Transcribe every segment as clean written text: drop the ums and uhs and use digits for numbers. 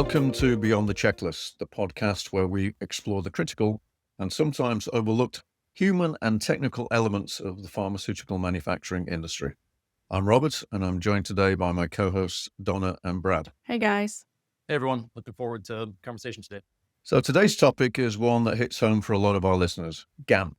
Welcome to Beyond the Checklist, the podcast where we explore the critical and sometimes overlooked human and technical elements of the pharmaceutical manufacturing industry. I'm Robert, and I'm joined today by my co-hosts, Donna and Brad. Hey, guys. Hey, everyone. Looking forward to the conversation today. So today's topic is one that hits home for a lot of our listeners, GAMP,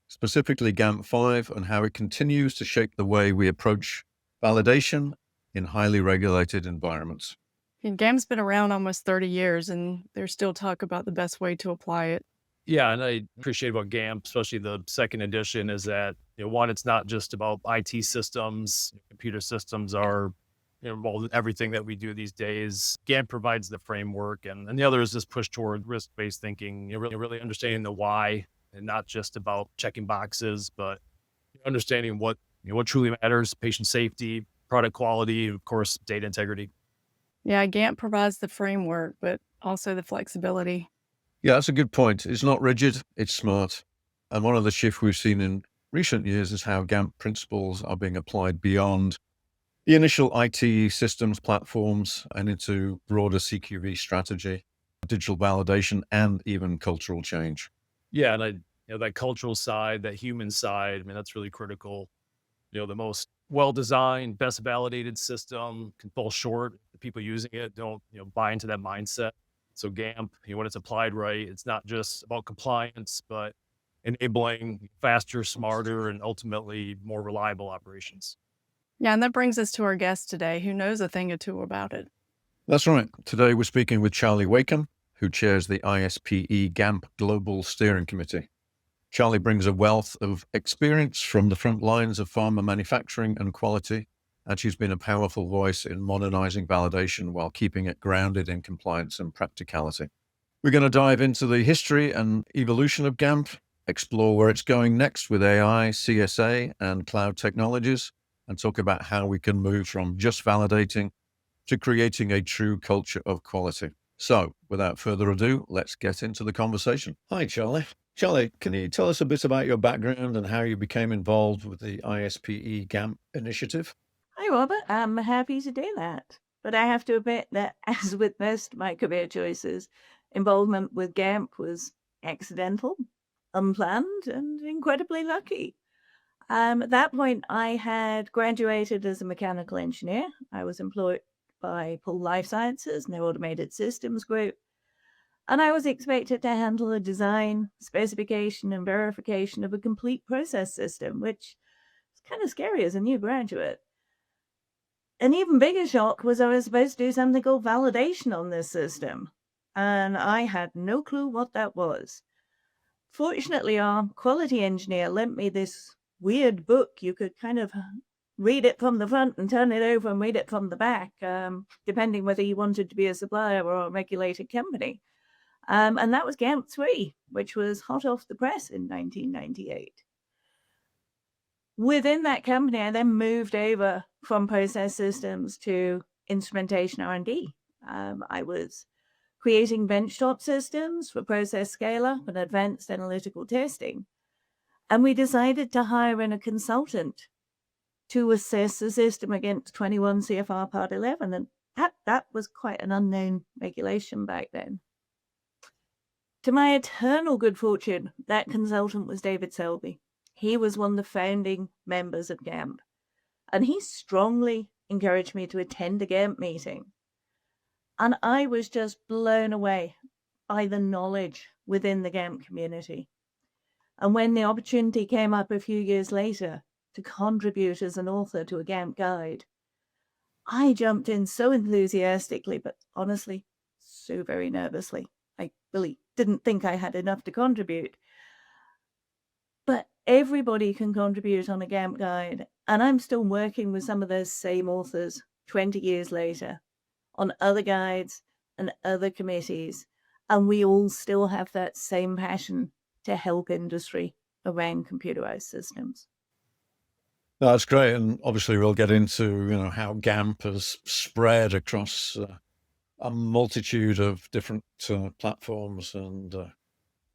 specifically GAMP 5 and how it continues to shape the way we approach validation in highly regulated environments. And GAMP's been around almost 30 years, and there's still talk about the best way to apply it. Yeah, and I appreciate about GAMP, especially the second edition, is that, one, it's not just about IT systems. Computer systems are involved in everything that we do these days. GAMP provides the framework, and the other is this push toward risk-based thinking, really understanding the why, and not just about checking boxes, but understanding what truly matters: patient safety, product quality, and of course, data integrity. Yeah, GAMP provides the framework, but also the flexibility. Yeah, that's a good point. It's not rigid, it's smart. And one of the shifts we've seen in recent years is how GAMP principles are being applied beyond the initial IT systems platforms and into broader CQV strategy, digital validation, and even cultural change. Yeah, and that cultural side, that human side, that's really critical. The most well-designed, best validated system can fall short. The people using it don't, buy into that mindset. So GAMP, when it's applied right, it's not just about compliance, but enabling faster, smarter, and ultimately more reliable operations. Yeah, and that brings us to our guest today, who knows a thing or two about it. That's right. Today we're speaking with Charlie Wakeham, who chairs the ISPE GAMP Global Steering Committee. Charlie brings a wealth of experience from the front lines of pharma manufacturing and quality, and she's been a powerful voice in modernizing validation while keeping it grounded in compliance and practicality. We're going to dive into the history and evolution of GAMP, explore where it's going next with AI, CSA, and cloud technologies, and talk about how we can move from just validating to creating a true culture of quality. So, without further ado, let's get into the conversation. Hi, Charlie. Charlie, can you tell us a bit about your background and how you became involved with the ISPE GAMP initiative? Hi, Robert. I'm happy to do that. But I have to admit that, as with most of my career choices, involvement with GAMP was accidental, unplanned, and incredibly lucky. At that point, I had graduated as a mechanical engineer. I was employed by Paul Life Sciences, their automated systems group. And I was expected to handle the design, specification, and verification of a complete process system, which is kind of scary as a new graduate. An even bigger shock was I was supposed to do something called validation on this system, and I had no clue what that was. Fortunately, our quality engineer lent me this weird book. You could kind of read it from the front and turn it over and read it from the back, depending whether you wanted to be a supplier or a regulated company. And that was GAMP 3, which was hot off the press in 1998. Within that company, I then moved over from process systems to instrumentation R&D. I was creating benchtop systems for process scale-up and advanced analytical testing. And we decided to hire in a consultant to assess the system against 21 CFR Part 11. And that was quite an unknown regulation back then. To my eternal good fortune, that consultant was David Selby. He was one of the founding members of GAMP, and he strongly encouraged me to attend a GAMP meeting. And I was just blown away by the knowledge within the GAMP community. And when the opportunity came up a few years later to contribute as an author to a GAMP guide, I jumped in so enthusiastically, but honestly, so very nervously. I really didn't think I had enough to contribute. But everybody can contribute on a GAMP guide, and I'm still working with some of those same authors 20 years later on other guides and other committees, and we all still have that same passion to help industry around computerized systems. That's great, and obviously we'll get into how GAMP has spread across a multitude of different platforms and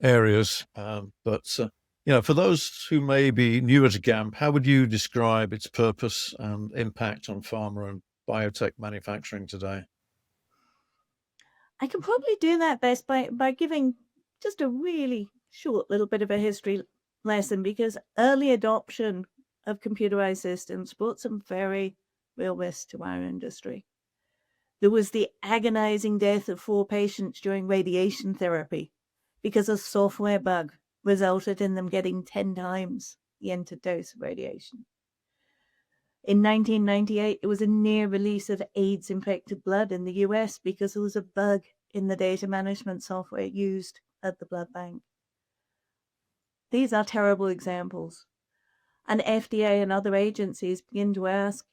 areas. But for those who may be newer to GAMP, how would you describe its purpose and impact on pharma and biotech manufacturing today? I can probably do that best by giving just a really short little bit of a history lesson, because early adoption of computerized systems brought some very real risks to our industry. There was the agonizing death of 4 patients during radiation therapy because a software bug resulted in them getting 10 times the entered dose of radiation. In 1998, there was a near release of AIDS-infected blood in the US because there was a bug in the data management software used at the blood bank. These are terrible examples. And FDA and other agencies begin to ask,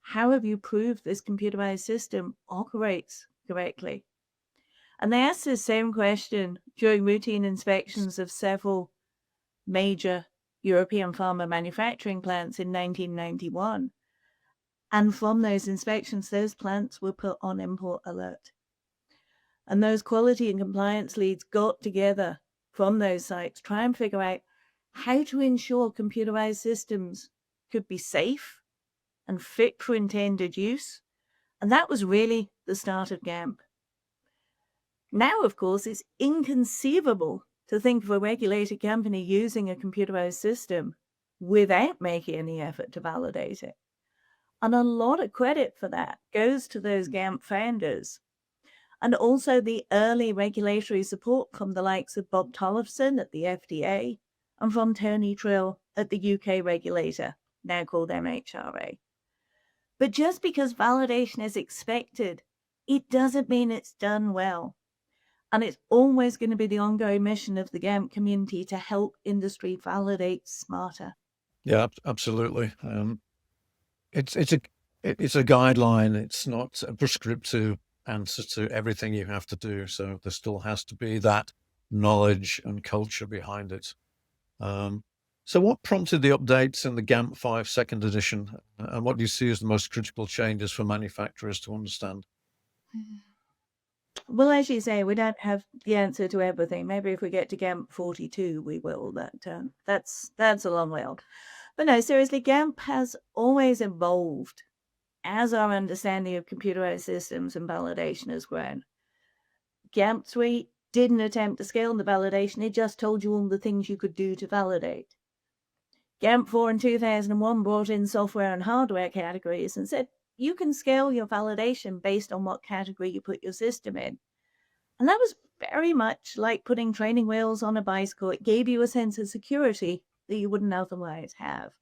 how have you proved this computerized system operates correctly? And they asked the same question during routine inspections of several major European pharma manufacturing plants in 1991. And from those inspections, those plants were put on import alert. And those quality and compliance leads got together from those sites, try and figure out how to ensure computerized systems could be safe and fit for intended use. And that was really the start of GAMP. Now, of course, it's inconceivable to think of a regulated company using a computerized system without making any effort to validate it. And a lot of credit for that goes to those GAMP founders, and also the early regulatory support from the likes of Bob Tollefson at the FDA and from Tony Trill at the UK regulator, now called MHRA. But just because validation is expected, it doesn't mean it's done well. And it's always going to be the ongoing mission of the GAMP community to help industry validate smarter. Yeah, absolutely. It's a guideline. It's not a prescriptive answer to everything you have to do. So there still has to be that knowledge and culture behind it. So what prompted the updates in the GAMP 5 second edition, and what do you see as the most critical changes for manufacturers to understand? Well, as you say, we don't have the answer to everything. Maybe if we get to GAMP 42, we will. That's a long way off. But no, seriously, GAMP has always evolved as our understanding of computerized systems and validation has grown. GAMP 3 didn't attempt to scale the validation. It just told you all the things you could do to validate. GAMP 4 in 2001 brought in software and hardware categories and said, you can scale your validation based on what category you put your system in. And that was very much like putting training wheels on a bicycle. It gave you a sense of security that you wouldn't otherwise have.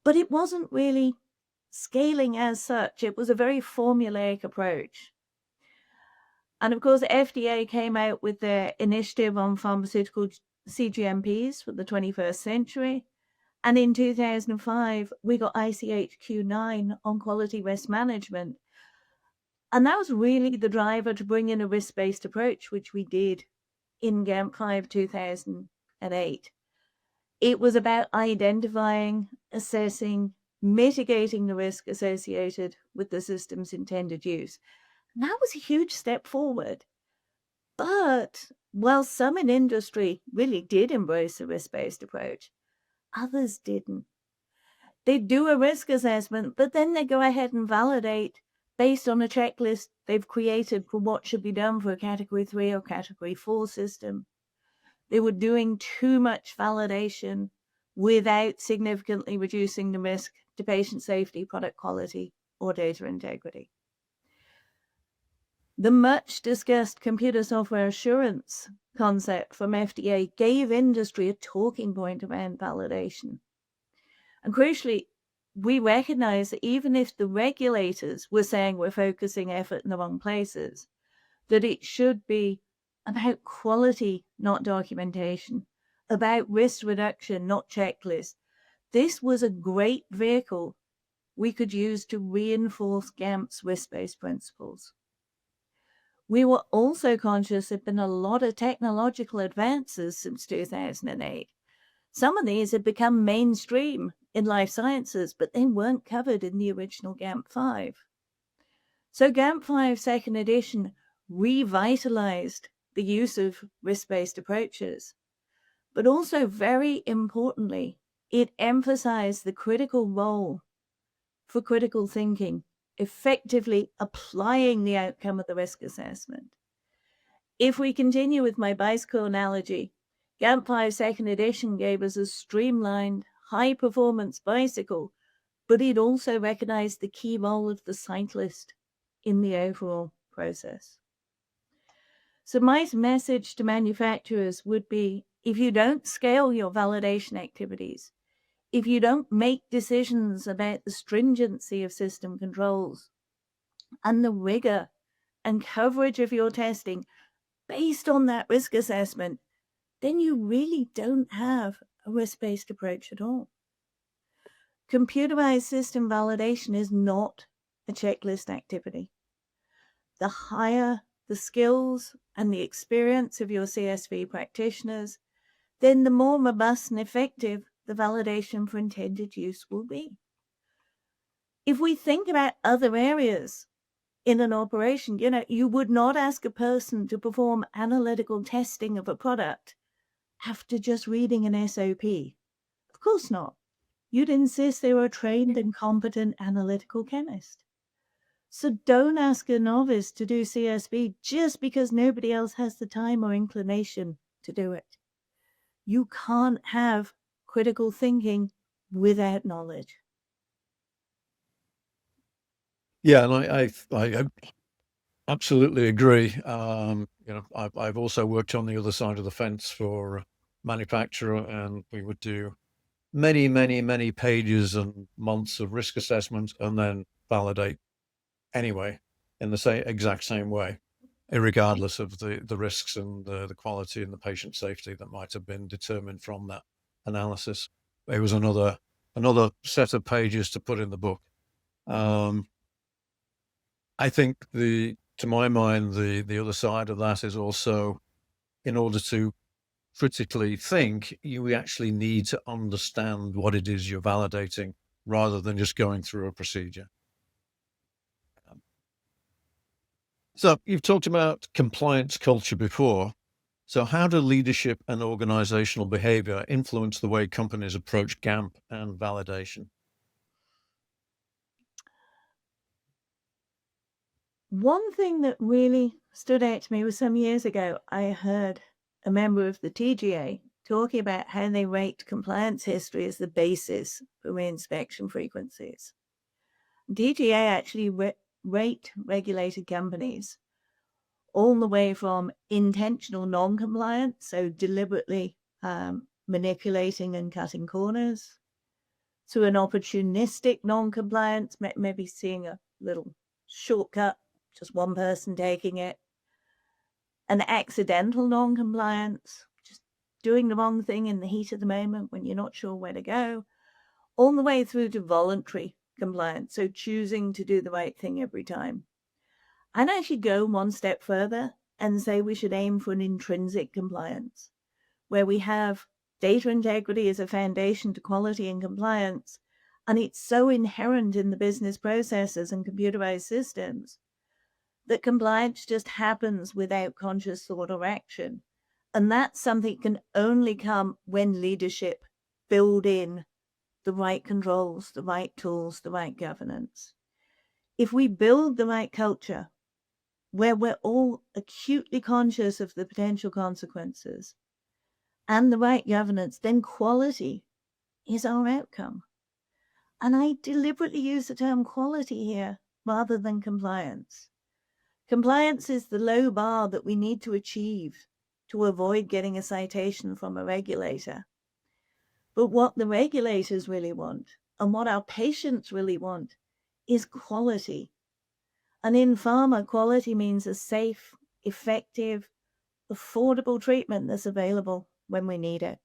But it wasn't really scaling as such. It was a very formulaic approach. And of course, FDA came out with their initiative on pharmaceutical CGMPs for the 21st century. And in 2005, we got ICH Q9 on quality risk management. And that was really the driver to bring in a risk-based approach, which we did in GAMP 5 2008. It was about identifying, assessing, mitigating the risk associated with the system's intended use. And that was a huge step forward. But while some in industry really did embrace a risk-based approach, others didn't. They do a risk assessment, but then they go ahead and validate based on a checklist they've created for what should be done for a Category 3 or Category 4 system. They were doing too much validation without significantly reducing the risk to patient safety, product quality, or data integrity. The much-discussed computer software assurance concept from FDA gave industry a talking point around validation. And crucially, we recognize that even if the regulators were saying we're focusing effort in the wrong places, that it should be about quality, not documentation, about risk reduction, not checklists. This was a great vehicle we could use to reinforce GAMP's risk-based principles. We were also conscious there have been a lot of technological advances since 2008. Some of these had become mainstream in life sciences, but they weren't covered in the original GAMP 5. So GAMP 5 second edition revitalized the use of risk-based approaches, but also very importantly, it emphasized the critical role for critical thinking effectively applying the outcome of the risk assessment. If we continue with my bicycle analogy, GAMP 5 second edition gave us a streamlined, high-performance bicycle, but it also recognized the key role of the cyclist in the overall process. So my message to manufacturers would be, if you don't scale your validation activities, if you don't make decisions about the stringency of system controls and the rigor and coverage of your testing based on that risk assessment, then you really don't have a risk-based approach at all. Computerized system validation is not a checklist activity. The higher the skills and the experience of your CSV practitioners, then the more robust and effective the validation for intended use will be. If we think about other areas in an operation, you would not ask a person to perform analytical testing of a product after just reading an SOP. Of course not. You'd insist they were a trained and competent analytical chemist. So don't ask a novice to do CSV just because nobody else has the time or inclination to do it. You can't have critical thinking without knowledge. Yeah, and I absolutely agree. I've also worked on the other side of the fence for a manufacturer, and we would do many pages and months of risk assessment and then validate anyway in the exact same way, regardless of the risks and the quality and the patient safety that might have been determined from that analysis. It was another set of pages to put in the book. I think to my mind, the other side of that is also, in order to critically think, you actually need to understand what it is you're validating rather than just going through a procedure. So you've talked about compliance culture before. So how do leadership and organizational behavior influence the way companies approach GAMP and validation? One thing that really stood out to me was some years ago, I heard a member of the TGA talking about how they rate compliance history as the basis for reinspection frequencies. TGA actually rate regulated companies all the way from intentional non-compliance, so deliberately manipulating and cutting corners, to an opportunistic non-compliance, maybe seeing a little shortcut, just one person taking it, an accidental non-compliance, just doing the wrong thing in the heat of the moment when you're not sure where to go, all the way through to voluntary compliance, so choosing to do the right thing every time. I'd actually go one step further and say we should aim for an intrinsic compliance, where we have data integrity as a foundation to quality and compliance, and it's so inherent in the business processes and computerized systems that compliance just happens without conscious thought or action. And that's something that can only come when leadership build in the right controls, the right tools, the right governance. If we build the right culture, where we're all acutely conscious of the potential consequences and the right governance, then quality is our outcome. And I deliberately use the term quality here rather than compliance. Compliance is the low bar that we need to achieve to avoid getting a citation from a regulator. But what the regulators really want and what our patients really want is quality. And in pharma, quality means a safe, effective, affordable treatment that's available when we need it.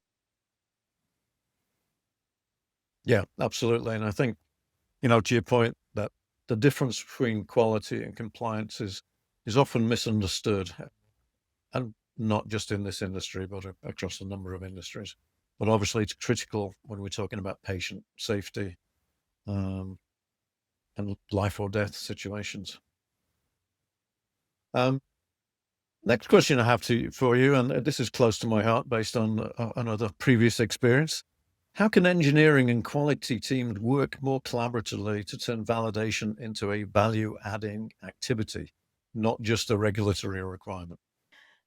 Yeah, absolutely. And I think, to your point, that the difference between quality and compliance is often misunderstood, and not just in this industry, but across a number of industries. But obviously it's critical when we're talking about patient safety and life or death situations. Next question I have for you, and this is close to my heart based on another previous experience. How can engineering and quality teams work more collaboratively to turn validation into a value-adding activity, not just a regulatory requirement?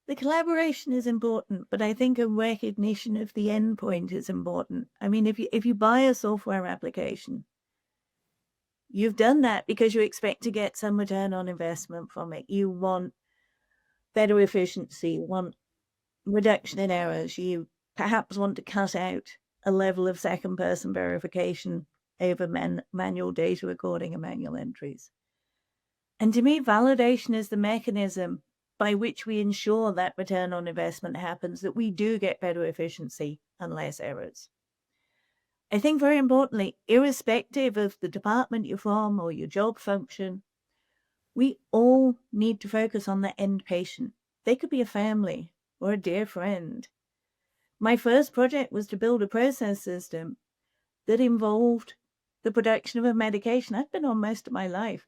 The collaboration is important, but I think a recognition of the endpoint is important. I mean, if you buy a software application, you've done that because you expect to get some return on investment from it. You want better efficiency, you want reduction in errors. You perhaps want to cut out a level of second-person verification over manual data recording and manual entries. And to me, validation is the mechanism by which we ensure that return on investment happens, that we do get better efficiency and less errors. I think very importantly, irrespective of the department you're from or your job function, we all need to focus on the end patient. They could be a family or a dear friend. My first project was to build a process system that involved the production of a medication I've been on most of my life.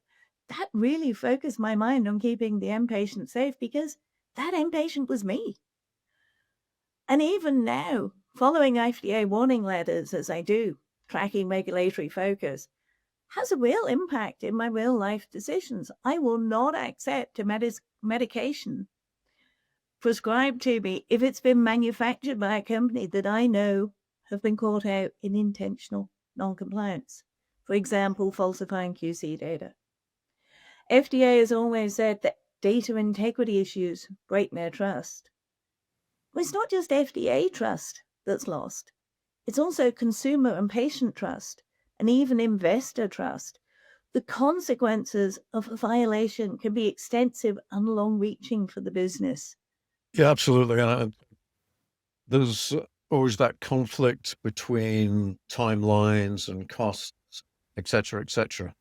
That really focused my mind on keeping the end patient safe because that end patient was me. And even now, following FDA warning letters as I do, tracking regulatory focus, has a real impact in my real life decisions. I will not accept a medication prescribed to me if it's been manufactured by a company that I know have been caught out in intentional non-compliance. For example, falsifying QC data. FDA has always said that data integrity issues break their trust. Well, it's not just FDA trust that's lost. It's also consumer and patient trust, and even investor trust. The consequences of a violation can be extensive and long-reaching for the business. Yeah, absolutely. And there's always that conflict between timelines and costs, et cetera, et cetera.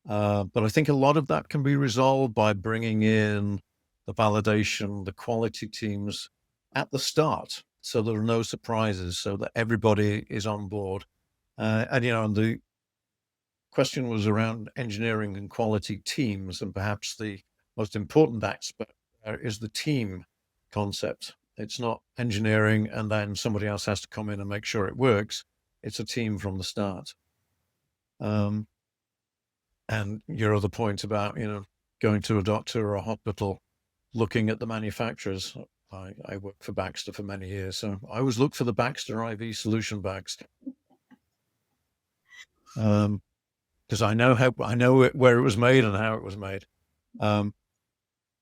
But I think a lot of that can be resolved by bringing in the validation, the quality teams at the start, so there are no surprises, so that everybody is on board. And the question was around engineering and quality teams, and perhaps the most important aspect is the team concept. It's not engineering and then somebody else has to come in and make sure it works. It's a team from the start. And your other point about, going to a doctor or a hospital, looking at the manufacturers. I worked for Baxter for many years, so I always look for the Baxter IV solution bags. Because I know where it was made and how it was made.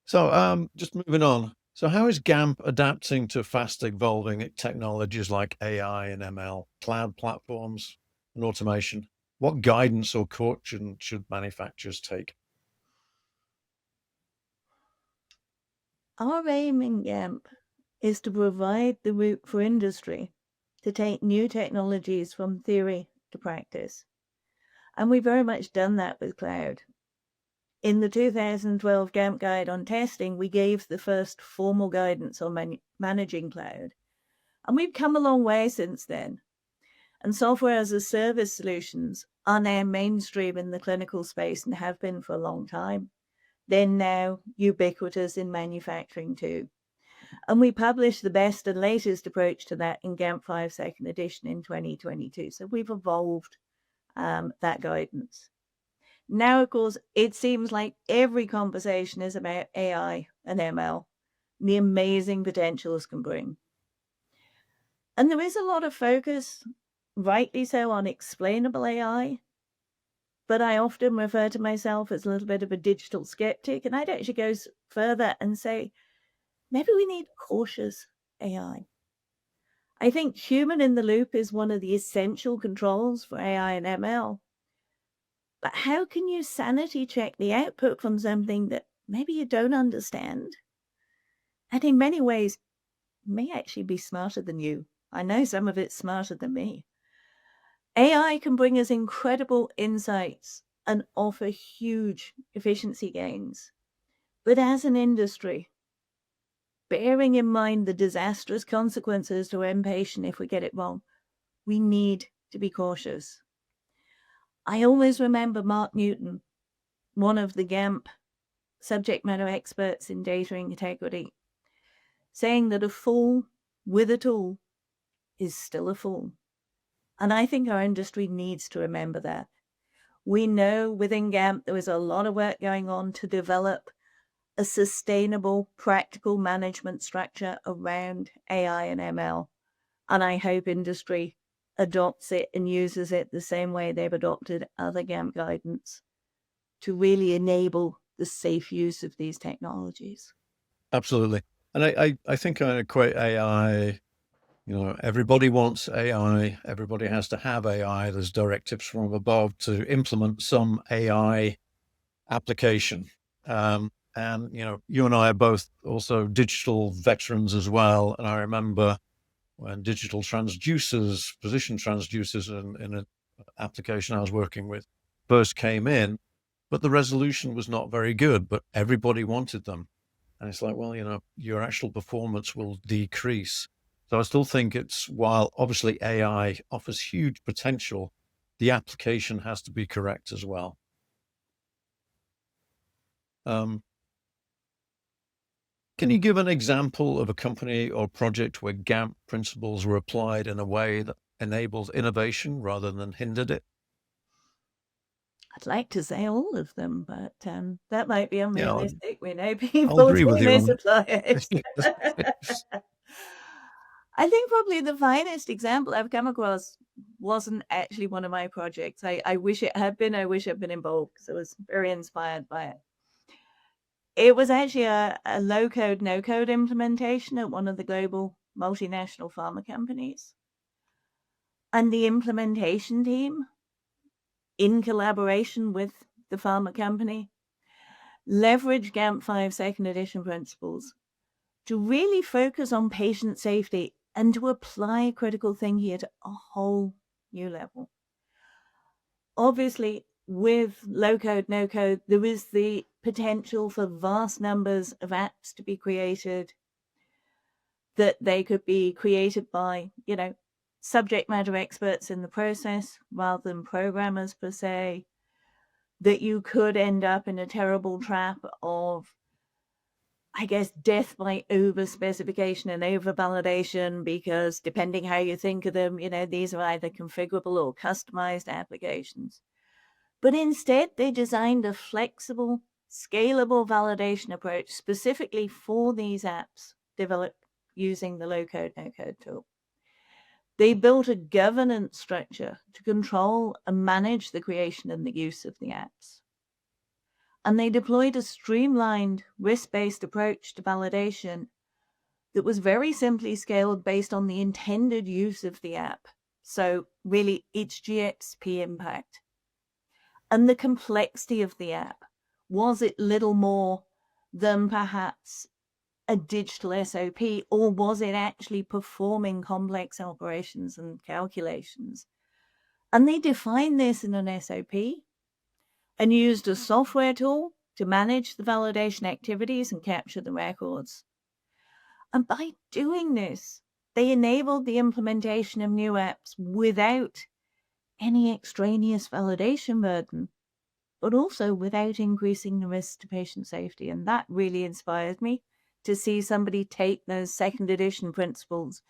So just moving on. So how is GAMP adapting to fast evolving technologies like AI and ML, cloud platforms and automation? What guidance or caution should manufacturers take? Our aim in GAMP is to provide the route for industry to take new technologies from theory to practice. And we've very much done that with cloud. In the 2012 GAMP Guide on Testing, we gave the first formal guidance on managing cloud. And we've come a long way since then. And software as a service solutions are now mainstream in the clinical space and have been for a long time. They're now ubiquitous in manufacturing too. And we published the best and latest approach to that in GAMP 5 second edition in 2022. So we've evolved that guidance. Now, of course, it seems like every conversation is about AI and ML, the amazing potentials can bring. And there is a lot of focus, rightly so, on explainable AI, but I often refer to myself as a little bit of a digital skeptic, and I'd actually go further and say, maybe we need cautious AI. I think human in the loop is one of the essential controls for AI and ML. But how can you sanity check the output from something that maybe you don't understand? And in many ways, may actually be smarter than you. I know some of it's smarter than me. AI can bring us incredible insights and offer huge efficiency gains. But as an industry, bearing in mind the disastrous consequences to end patient if we get it wrong, we need to be cautious. I always remember Mark Newton, one of the GAMP subject matter experts in data integrity, saying that a fool with a tool is still a fool. And I think our industry needs to remember that. We know within GAMP there was a lot of work going on to develop a sustainable, practical management structure around AI and ML. And I hope industry adopts it and uses it the same way they've adopted other GAMP guidance to really enable the safe use of these technologies. Absolutely. And I think I equate AI, everybody wants AI. Everybody has to have AI. There's directives from above to implement some AI application. And, you and I are both also digital veterans as well. And I remember when digital transducers, position transducers in an application I was working with first came in, but the resolution was not very good, but everybody wanted them. And it's like, well, your actual performance will decrease. So I still think while obviously AI offers huge potential, the application has to be correct as well. Can you give an example of a company or project where GAMP principles were applied in a way that enables innovation rather than hindered it? I'd like to say all of them, but that might be Yeah, unrealistic. We know I'll people agree with do you on misapply it. that. I think probably the finest example I've come across wasn't actually one of my projects. I wish it had been. I wish I'd been involved because I was very inspired by it. It was actually a low-code, no-code implementation at one of the global multinational pharma companies. And the implementation team, in collaboration with the pharma company, leveraged GAMP 5 second edition principles to really focus on patient safety and to apply critical thinking at a whole new level. Obviously, with low code, no code, there is the potential for vast numbers of apps to be created, that they could be created by, subject matter experts in the process rather than programmers per se, that you could end up in a terrible trap of, I guess, death by over specification and over validation, because depending how you think of them, these are either configurable or customized applications. But instead, they designed a flexible, scalable validation approach specifically for these apps developed using the low-code, no-code tool. They built a governance structure to control and manage the creation and the use of the apps. And they deployed a streamlined, risk-based approach to validation that was very simply scaled based on the intended use of the app. So really, its GXP impact. And the complexity of the app. Was it little more than perhaps a digital SOP, or was it actually performing complex operations and calculations? And they defined this in an SOP and used a software tool to manage the validation activities and capture the records. And by doing this, they enabled the implementation of new apps without any extraneous validation burden, but also without increasing the risk to patient safety. And that really inspired me to see somebody take those second edition principles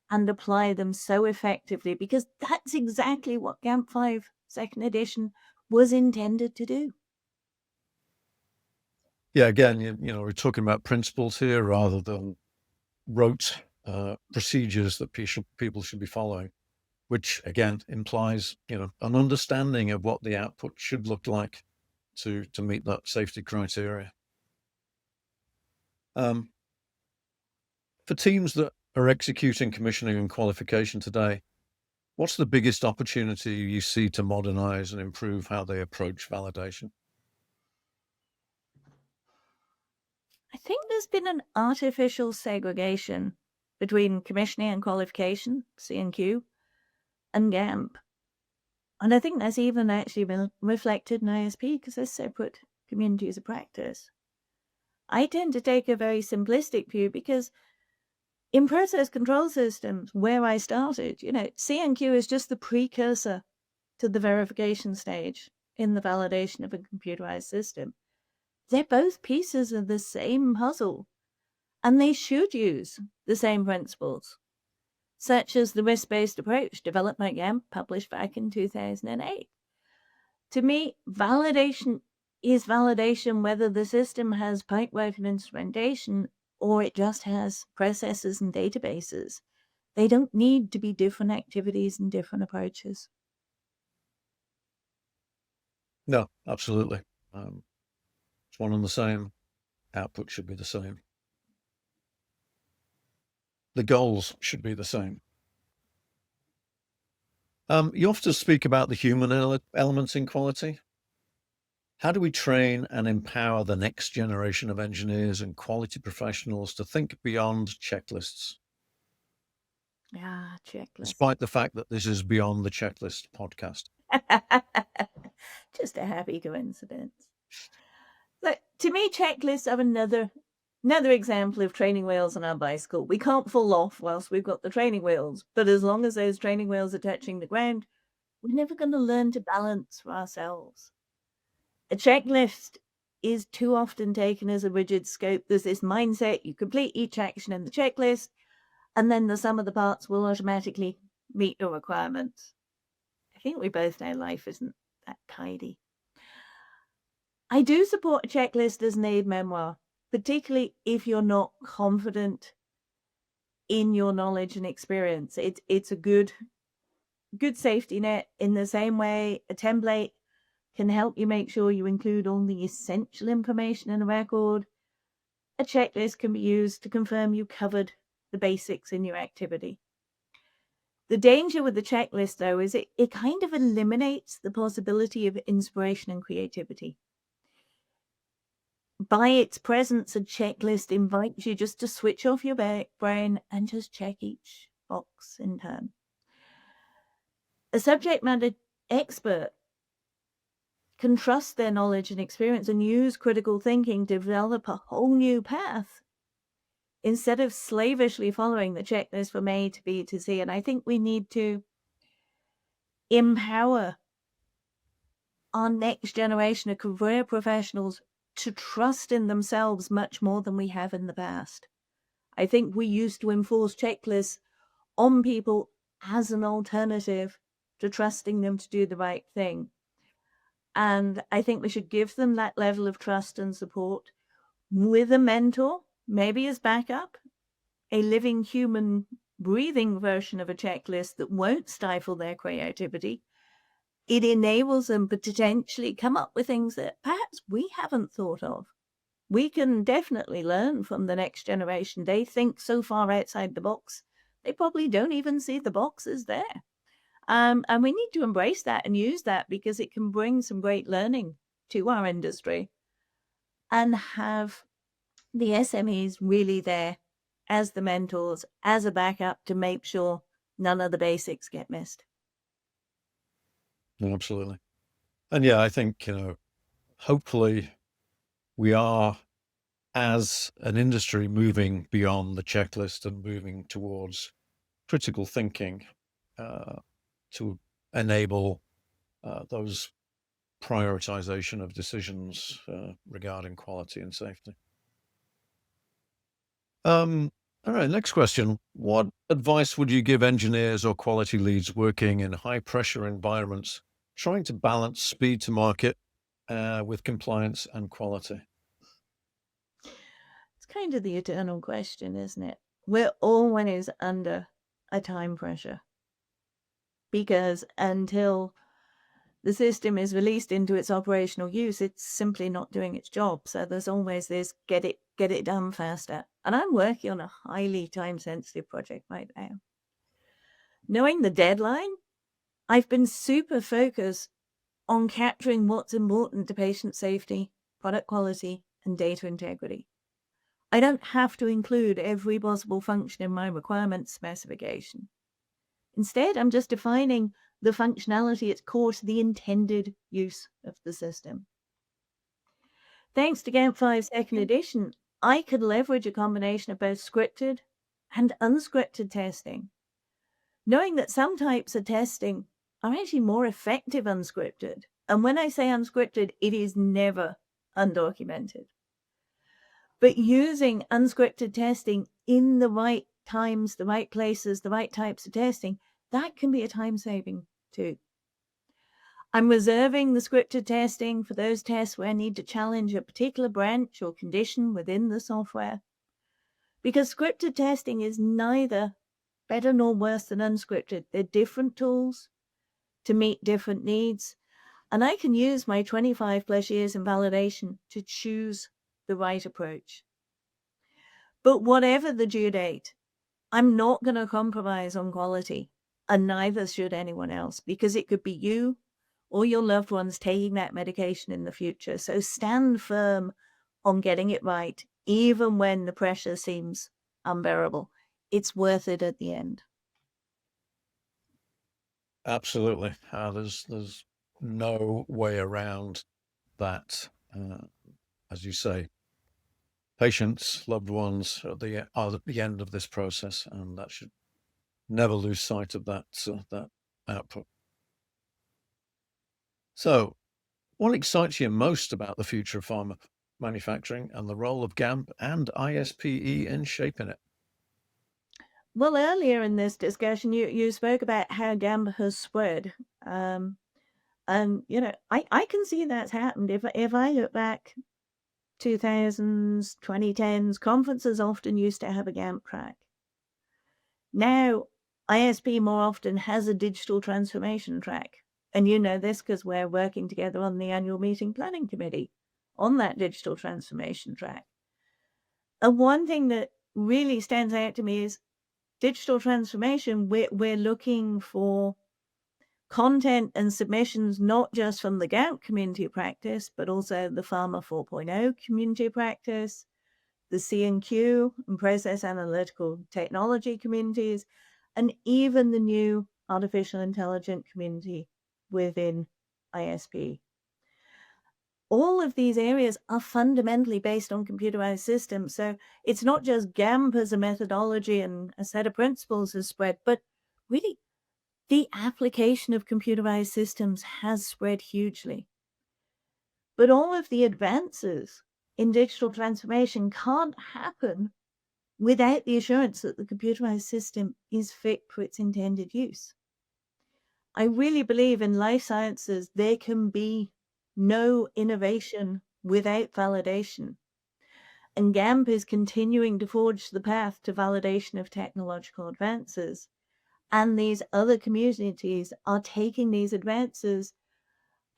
and apply them so effectively, because that's exactly what GAMP 5 second edition was intended to do. Yeah, again, we're talking about principles here rather than rote procedures that people should be following, which again implies, an understanding of what the output should look like to meet that safety criteria. For teams that are executing commissioning and qualification today, what's the biggest opportunity you see to modernize and improve how they approach validation? I think there's been an artificial segregation between commissioning and qualification, C&Q, and GAMP. And I think that's even actually been reflected in ISPE because they're separate communities of practice. I tend to take a very simplistic view because in process control systems, where I started, C&Q is just the precursor to the verification stage in the validation of a computerized system. They're both pieces of the same puzzle, and they should use the same principles. such as the risk-based approach developed by GAMP, published back in 2008. To me, validation is validation whether the system has pipework and instrumentation or it just has processes and databases. They don't need to be different activities and different approaches. No, absolutely. It's one and the same. Output should be the same. The goals should be the same. You often speak about the human elements in quality. How do we train and empower the next generation of engineers and quality professionals to think beyond checklists, Checklist. despite the fact that this is Beyond the Checklist podcast? Just a happy coincidence. Look, to me, checklists are another example of training wheels on our bicycle. We can't fall off whilst we've got the training wheels, but as long as those training wheels are touching the ground, we're never going to learn to balance for ourselves. A checklist is too often taken as a rigid scope. There's this mindset, you complete each action in the checklist, and then the sum of the parts will automatically meet your requirements. I think we both know life isn't that tidy. I do support a checklist as an aid memoir, particularly if you're not confident in your knowledge and experience. It's a good safety net. In the same way, a template can help you make sure you include only essential information in a record. A checklist can be used to confirm you covered the basics in your activity. The danger with the checklist, though, is it kind of eliminates the possibility of inspiration and creativity. By its presence, a checklist invites you just to switch off your brain and just check each box in turn. A subject matter expert can trust their knowledge and experience and use critical thinking to develop a whole new path instead of slavishly following the checklist from A to B to C. And I think we need to empower our next generation of career professionals to trust in themselves much more than we have in the past. I think we used to enforce checklists on people as an alternative to trusting them to do the right thing. And I think we should give them that level of trust and support with a mentor, maybe as backup, a living human breathing version of a checklist that won't stifle their creativity. It enables them to potentially come up with things that perhaps we haven't thought of. We can definitely learn from the next generation. They think so far outside the box, they probably don't even see the boxes there. And we need to embrace that and use that because it can bring some great learning to our industry and have the SMEs really there as the mentors, as a backup to make sure none of the basics get missed. No, absolutely. And yeah, I think, hopefully we are, as an industry, moving beyond the checklist and moving towards critical thinking to enable those prioritization of decisions regarding quality and safety. All right, next question. What advice would you give engineers or quality leads working in high pressure environments, trying to balance speed to market with compliance and quality? It's kind of the eternal question, isn't it? We're always under a time pressure because until the system is released into its operational use, it's simply not doing its job. So there's always this get it done faster. And I'm working on a highly time-sensitive project right now. Knowing the deadline, I've been super focused on capturing what's important to patient safety, product quality, and data integrity. I don't have to include every possible function in my requirements specification. Instead, I'm just defining the functionality it's core to the intended use of the system. Thanks to GAMP 5 second edition, I could leverage a combination of both scripted and unscripted testing, knowing that some types of testing are actually more effective unscripted. And when I say unscripted, it is never undocumented. But using unscripted testing in the right times, the right places, the right types of testing, that can be a time saving too. I'm reserving the scripted testing for those tests where I need to challenge a particular branch or condition within the software, because scripted testing is neither better nor worse than unscripted. They're different tools to meet different needs, and I can use my 25 plus years in validation to choose the right approach. But whatever the due date, I'm not going to compromise on quality, and neither should anyone else, because it could be you or your loved ones taking that medication in the future. So stand firm on getting it right, even when the pressure seems unbearable. It's worth it at the end. Absolutely. There's no way around that. As you say, patients, loved ones are at the end of this process, and that should never lose sight of that output. So, what excites you most about the future of pharma manufacturing and the role of GAMP and ISPE in shaping it? Well, earlier in this discussion, you spoke about how GAMP has spread. And, I can see that's happened. If I look back 2000s, 2010s, conferences often used to have a GAMP track. Now, ISP more often has a digital transformation track. And you know this because we're working together on the annual meeting planning committee on that digital transformation track. And one thing that really stands out to me is digital transformation. We're looking for content and submissions, not just from the GAMP community of practice, but also the Pharma 4.0 community of practice, the C&Q and process analytical technology communities, and even the new artificial intelligence community within ISP. All of these areas are fundamentally based on computerized systems. So it's not just GAMP as a methodology and a set of principles has spread, but really the application of computerized systems has spread hugely. But all of the advances in digital transformation can't happen without the assurance that the computerized system is fit for its intended use. I really believe in life sciences, there can be no innovation without validation. And GAMP is continuing to forge the path to validation of technological advances. And these other communities are taking these advances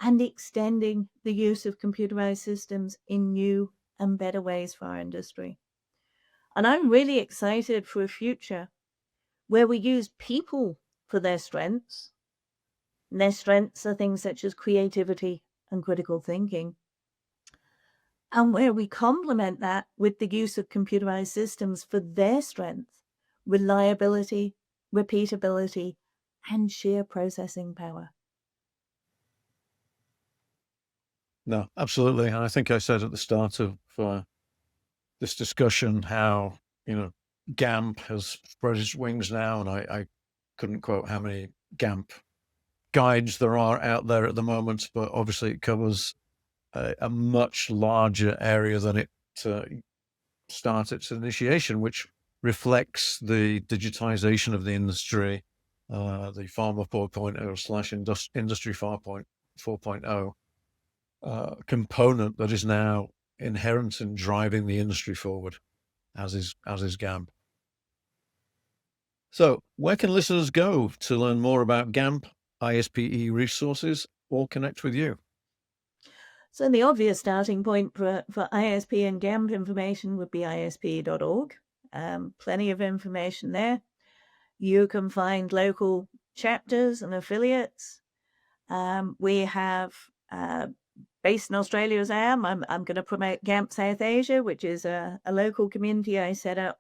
and extending the use of computerized systems in new and better ways for our industry. And I'm really excited for a future where we use people for their strengths. And their strengths are things such as creativity and critical thinking. And where we complement that with the use of computerized systems for their strengths, reliability, repeatability, and sheer processing power. No, absolutely. And I think I said at the start of this discussion how, GAMP has spread its wings now, and I couldn't quote how many GAMP guides there are out there at the moment, but obviously it covers a much larger area than it started its initiation, which reflects the digitization of the industry, the Pharma 4.0 / Industry 4.0 component that is now inherent in driving the industry forward, as is GAMP. So, where can listeners go to learn more about GAMP, ISPE resources, or connect with you? So the obvious starting point for ISP and GAMP information would be ispe.org. Plenty of information there. You can find local chapters and affiliates. We have, based in Australia as I am, I'm going to promote GAMP South Asia, which is a local community I set up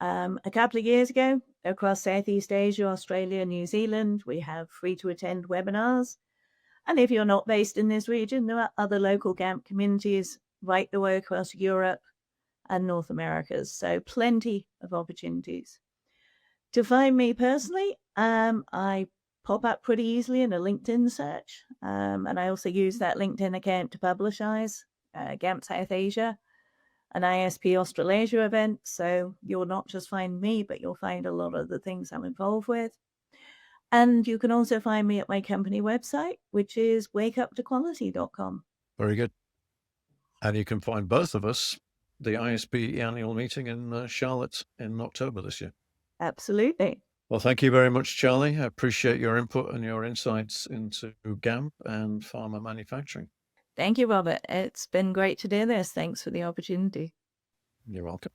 a couple of years ago across Southeast Asia, Australia, New Zealand. We have free to attend webinars. And if you're not based in this region, there are other local GAMP communities right the way across Europe and North America. So plenty of opportunities. To find me personally, I pop up pretty easily in a LinkedIn search. And I also use that LinkedIn account to publicize GAMP South Asia. an ISP Australasia event. So you'll not just find me, but you'll find a lot of the things I'm involved with. And you can also find me at my company website, which is wakeuptoquality.com. Very good. And you can find both of us, the ISPE annual meeting in Charlotte in October this year. Absolutely. Well, thank you very much, Charlie. I appreciate your input and your insights into GAMP and pharma manufacturing. Thank you, Robert. It's been great to do this. Thanks for the opportunity. You're welcome.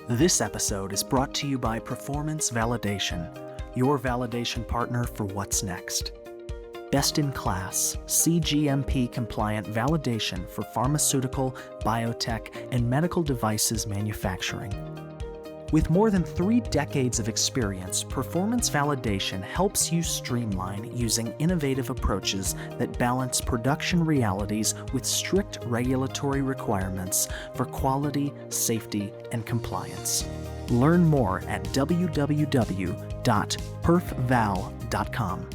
This episode is brought to you by Performance Validation, your validation partner for what's next. Best-in-class, CGMP-compliant validation for pharmaceutical, biotech, and medical devices manufacturing. With more than 3 decades of experience, Performance Validation helps you streamline using innovative approaches that balance production realities with strict regulatory requirements for quality, safety, and compliance. Learn more at www.perfval.com.